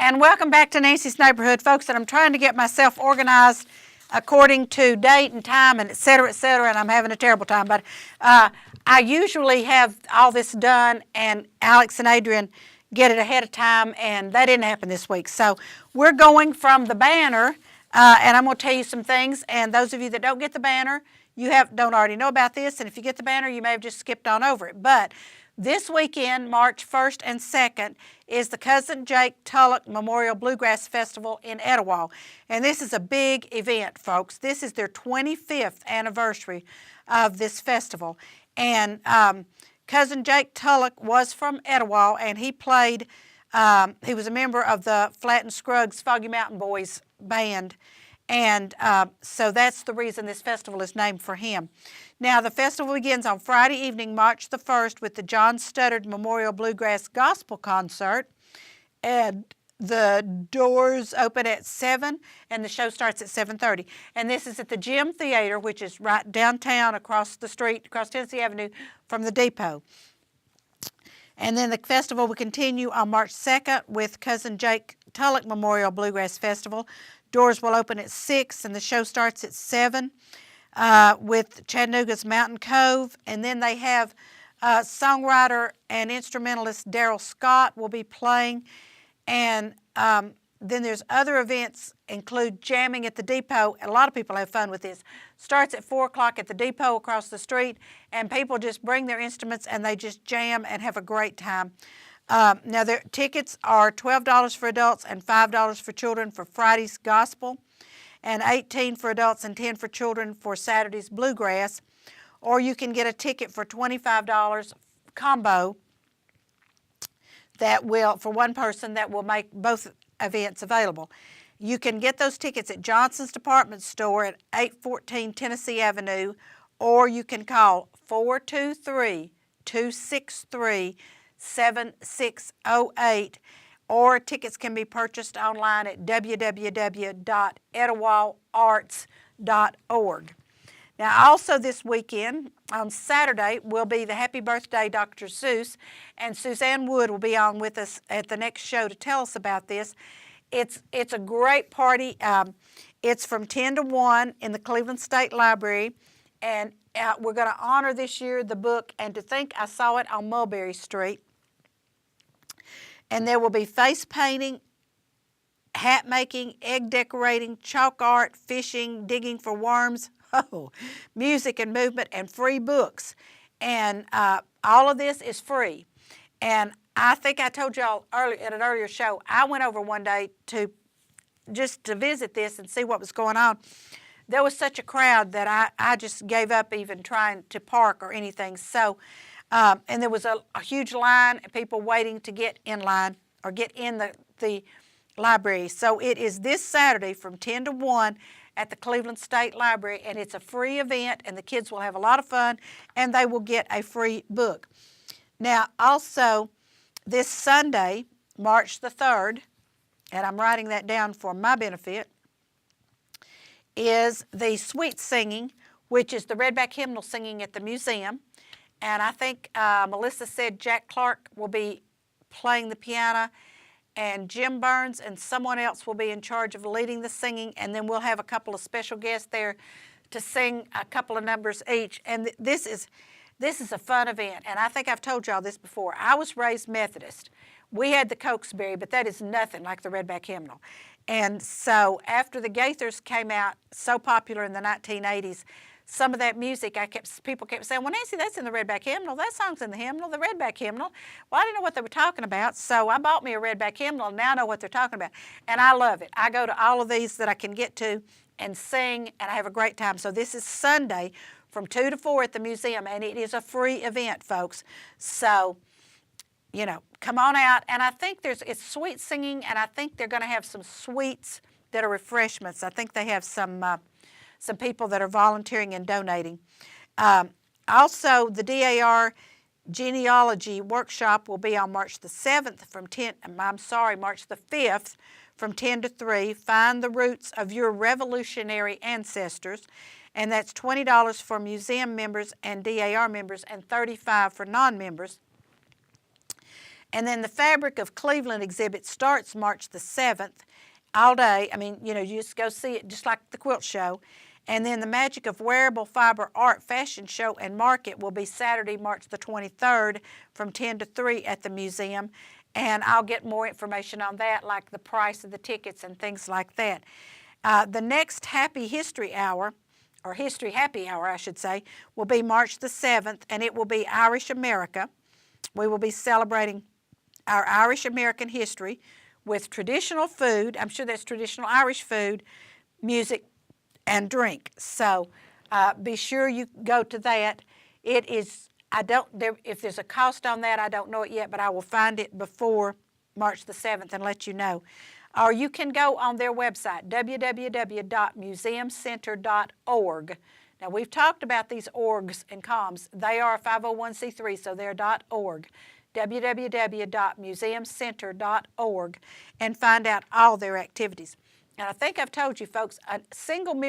And welcome back to Nancy's Neighborhood, folks. And I'm trying to get myself organized according to date and time and et cetera, and I'm having a terrible time. But I usually have all this done, and Alex and Adrian get it ahead of time, and that didn't happen this week. So we're going from the banner, and I'm going to tell you some things. And those of you that don't get the banner, don't already know about this, and if you get the banner, you may have just skipped on over it. But this weekend, March 1st and 2nd, is the Cousin Jake Tulloch Memorial Bluegrass Festival in Etowah. And this is a big event, folks. This is their 25th anniversary of this festival. And Cousin Jake Tulloch was from Etowah, and he played, he was a member of the Flatt and Scruggs Foggy Mountain Boys band. And so that's the reason this festival is named for him. Now, the festival begins on Friday evening, March the 1st, with the John Studdard Memorial Bluegrass Gospel Concert. And the doors open at 7, and the show starts at 7:30. And this is at the Gym Theater, which is right downtown across the street, across Tennessee Avenue from the depot. And then the festival will continue on March 2nd with Cousin Jake Tulloch Memorial Bluegrass Festival. Doors will open at 6, and the show starts at 7 with Chattanooga's Mountain Cove. And then they have songwriter and instrumentalist Daryl Scott will be playing. And then there's other events include jamming at the depot. A lot of people have fun with this. Starts at 4 o'clock at the depot across the street, and people just bring their instruments and they just jam and have a great time. Now, their tickets are $12 for adults and $5 for children for Friday's Gospel, and $18 for adults and $10 for children for Saturday's Bluegrass. Or you can get a ticket for $25 combo that will, for one person, that will make both events available. You can get those tickets at Johnson's Department Store at 814 Tennessee Avenue, or you can call 423-263-7608, or tickets can be purchased online at www.etawaharts.org. Now, also this weekend, on Saturday, will be the Happy Birthday Dr. Seuss, and Suzanne Wood will be on with us at the next show to tell us about this. It's a great party. It's from 10 to 1 in the Cleveland State Library, and we're going to honor this year the book, And to Think I Saw It on Mulberry Street. And there will be face painting, hat making, egg decorating, chalk art, fishing, digging for worms, music and movement, and free books. And all of this is free. And I think I told y'all at an earlier show, I went over one day to visit this and see what was going on. There was such a crowd that I just gave up even trying to park or anything. So, and there was a huge line of people waiting to get in line or get in the library. So it is this Saturday from 10 to 1 at the Cleveland State Library, and it's a free event, and the kids will have a lot of fun, and they will get a free book. Now, also, this Sunday, March the 3rd, and I'm writing that down for my benefit, is the Sweet Singing, which is the Redback Hymnal singing at the museum. And I think Melissa said Jack Clark will be playing the piano, and Jim Burns and someone else will be in charge of leading the singing, and then we'll have a couple of special guests there to sing a couple of numbers each. And this is a fun event, and I think I've told y'all this before. I was raised Methodist. We had the Cokesbury, but that is nothing like the Redback Hymnal. And so after the Gaithers came out so popular in the 1980s, some of that music, people kept saying, well, Nancy, that's in the Redback Hymnal. That song's in the hymnal, the Redback Hymnal. Well, I didn't know what they were talking about, so I bought me a Redback Hymnal, and now I know what they're talking about. And I love it. I go to all of these that I can get to and sing, and I have a great time. So this is Sunday from 2 to 4 at the museum, and it is a free event, folks. So, you know, come on out. And I think it's sweet singing, and I think they're going to have some sweets that are refreshments. I think they have some people that are volunteering and donating. Also, the DAR genealogy workshop will be on March the 7th March the 5th from 10 to 3. Find the roots of your revolutionary ancestors. And that's $20 for museum members and DAR members and $35 for non-members. And then the Fabric of Cleveland exhibit starts March the 7th, all day. I mean, you just go see it just like the quilt show. And then the Magic of Wearable Fiber Art Fashion Show and Market will be Saturday, March the 23rd from 10 to 3 at the museum. And I'll get more information on that, like the price of the tickets and things like that. The next Happy History Hour, or History Happy Hour, I should say, will be March the 7th, and it will be Irish America. We will be celebrating our Irish American history with traditional food. I'm sure that's traditional Irish food, music, and drink. So be sure you go to that. It is, if there's a cost on that, I don't know it yet, but I will find it before March the 7th and let you know. Or you can go on their website, www.museumcenter.org. Now, we've talked about these orgs and coms. They are a 501c3, so they're .org. www.museumcenter.org, and find out all their activities. And I think I've told you folks, a single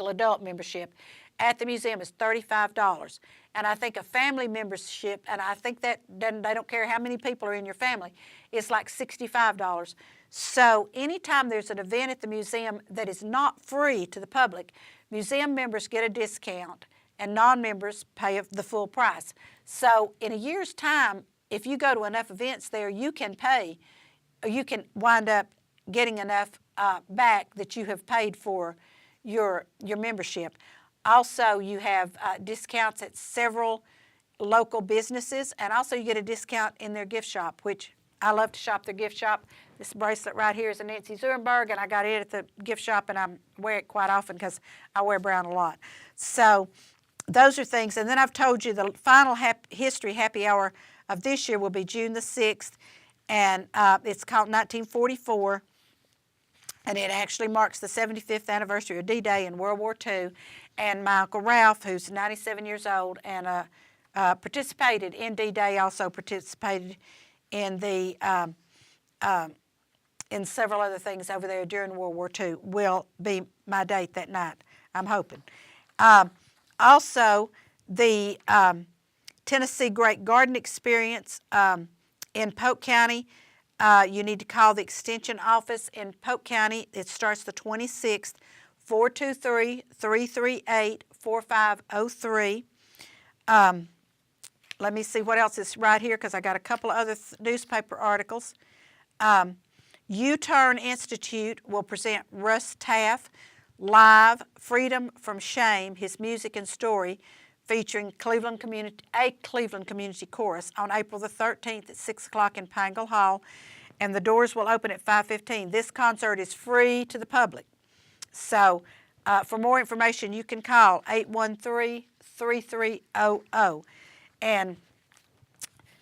adult membership at the museum is $35. And I think a family membership, and I think that they don't care how many people are in your family, it's like $65. So anytime there's an event at the museum that is not free to the public, museum members get a discount and non-members pay the full price. So in a year's time, if you go to enough events there, you can wind up getting enough back that you have paid for your membership. Also, you have discounts at several local businesses, and also you get a discount in their gift shop, which I love to shop their gift shop. This bracelet right here is a Nancy Zurenberg, and I got it at the gift shop, and I wear it quite often because I wear brown a lot. So those are things. And then I've told you the final History Happy Hour of this year will be June the 6th, and it's called 1944. And it actually marks the 75th anniversary of D-Day in World War II. And my Uncle Ralph, who's 97 years old and participated in D-Day, also participated in the in several other things over there during World War II, will be my date that night, I'm hoping. Also, the Tennessee Great Garden Experience in Polk County. You need to call the Extension office in Polk County. It starts the 26th, 423-338-4503. Let me see what else is right here because I got a couple of other newspaper articles. U-Turn Institute will present Russ Taff live, Freedom from Shame, his music and story, featuring Cleveland Community Chorus on April the 13th at 6 o'clock in Pangle Hall, and the doors will open at 5:15. This concert is free to the public. So for more information, you can call 813-3300. And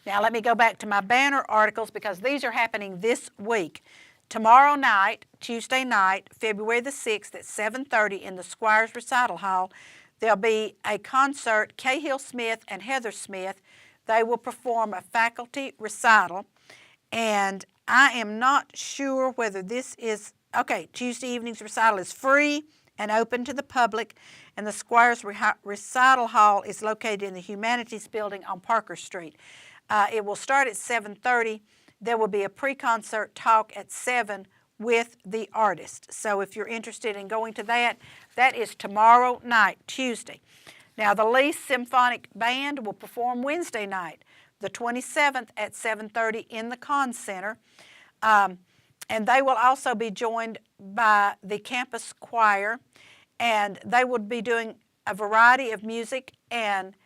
now let me go back to my banner articles because these are happening this week. Tomorrow night, Tuesday night, February the 6th at 7:30 in the Squires Recital Hall, there'll be a concert, Cahill Smith and Heather Smith. They will perform a faculty recital, and I am not sure whether this is, okay, Tuesday evening's recital is free and open to the public, and the Squires Recital Hall is located in the Humanities Building on Parker Street. It will start at 7:30. There will be a pre-concert talk at 7 with the artist. So if you're interested in going to that, that is tomorrow night, Tuesday. Now the Lee Symphonic Band will perform Wednesday night, the 27th at 7:30 in the Conn Center. And they will also be joined by the campus choir, and they will be doing a variety of music, and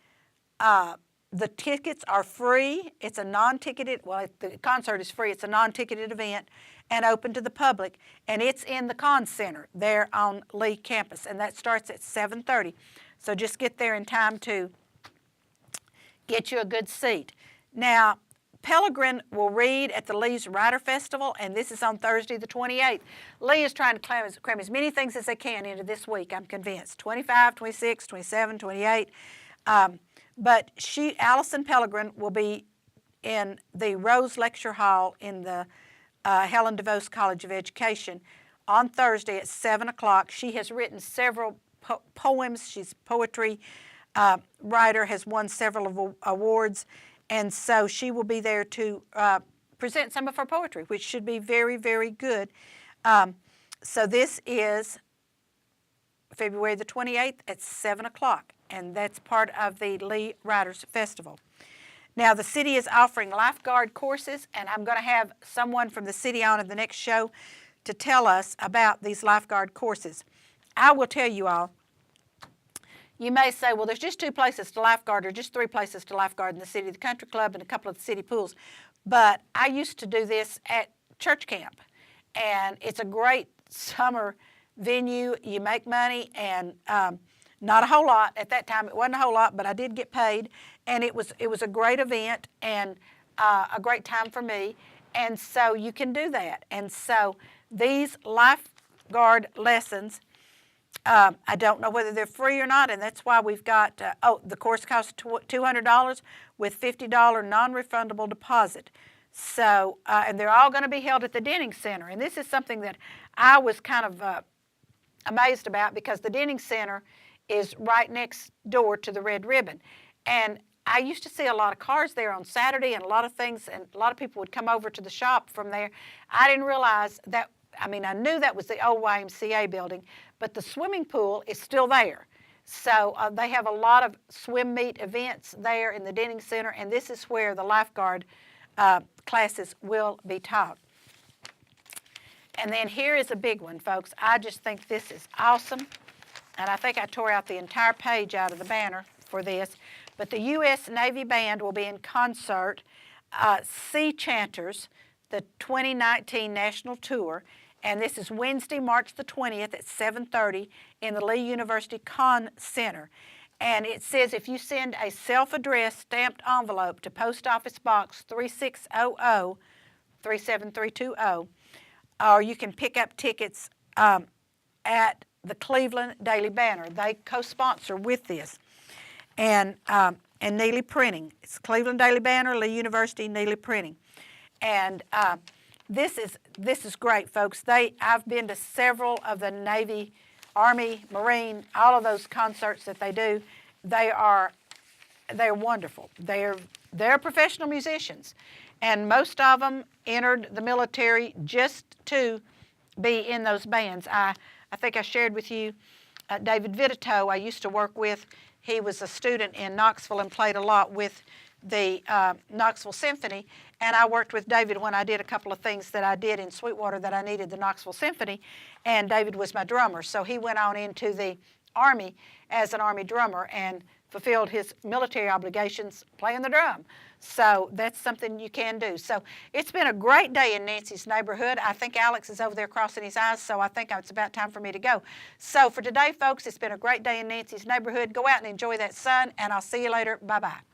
the tickets are free. It's a non-ticketed, well, the concert is free. It's a non-ticketed event and open to the public, and it's in the Conn Center there on Lee campus, and that starts at 7:30. So just get there in time to get you a good seat. Now, Pellegrin will read at the Lee's Writer Festival, and this is on Thursday the 28th. Lee is trying to cram as many things as they can into this week, I'm convinced. 25, 26, 27, 28. But Allison Pellegrin will be in the Rose Lecture Hall in the Helen DeVos College of Education on Thursday at 7 o'clock. She has written several poems. She's a poetry writer, has won several awards, And so she will be there to present some of her poetry, which should be very, very good. So this is February the 28th at 7 o'clock, and that's part of the Lee Writers Festival. Now, the city is offering lifeguard courses, and I'm going to have someone from the city on in the next show to tell us about these lifeguard courses. I will tell you all, you may say, well, there's just 2 places to lifeguard or just 3 places to lifeguard in the city, the country club and a couple of the city pools. But I used to do this at church camp, and it's a great summer venue. You make money, and not a whole lot. At that time, it wasn't a whole lot, but I did get paid, and it was a great event and a great time for me. And so you can do that. And so these lifeguard lessons, I don't know whether they're free or not, and that's why we've got, the course costs $200 with $50 non-refundable deposit. So, and they're all going to be held at the Denning Center. And this is something that I was kind of amazed about, because the Denning Center is right next door to the Red Ribbon. And I used to see a lot of cars there on Saturday and a lot of things, and a lot of people would come over to the shop from there. I didn't realize that, I knew that was the old YMCA building, but the swimming pool is still there. So they have a lot of swim meet events there in the Denning Center, and this is where the lifeguard classes will be taught. And then here is a big one, folks. I just think this is awesome, and I think I tore out the entire page out of the banner for this. But the U.S. Navy Band will be in concert, Sea Chanters, the 2019 National Tour, and this is Wednesday, March the 20th at 7:30 in the Lee University Conn Center. And it says if you send a self-addressed stamped envelope to Post Office Box 3600, 37320, or you can pick up tickets at the Cleveland Daily Banner. They co-sponsor with this. And Neely Printing. It's Cleveland Daily Banner, Lee University, Neely Printing. And this is great, folks. I've been to several of the Navy, Army, Marine, all of those concerts that they do. They're wonderful. They're professional musicians, and most of them entered the military just to be in those bands. I think I shared with you David Vitito I used to work with. He was a student in Knoxville and played a lot with the Knoxville Symphony, and I worked with David when I did a couple of things that I did in Sweetwater that I needed the Knoxville Symphony, and David was my drummer. So he went on into the Army as an Army drummer and fulfilled his military obligations playing the drum. So that's something you can do. So it's been a great day in Nancy's neighborhood. I think Alex is over there crossing his eyes, so I think it's about time for me to go. So for today, folks, it's been a great day in Nancy's neighborhood. Go out and enjoy that sun, and I'll see you later. Bye-bye.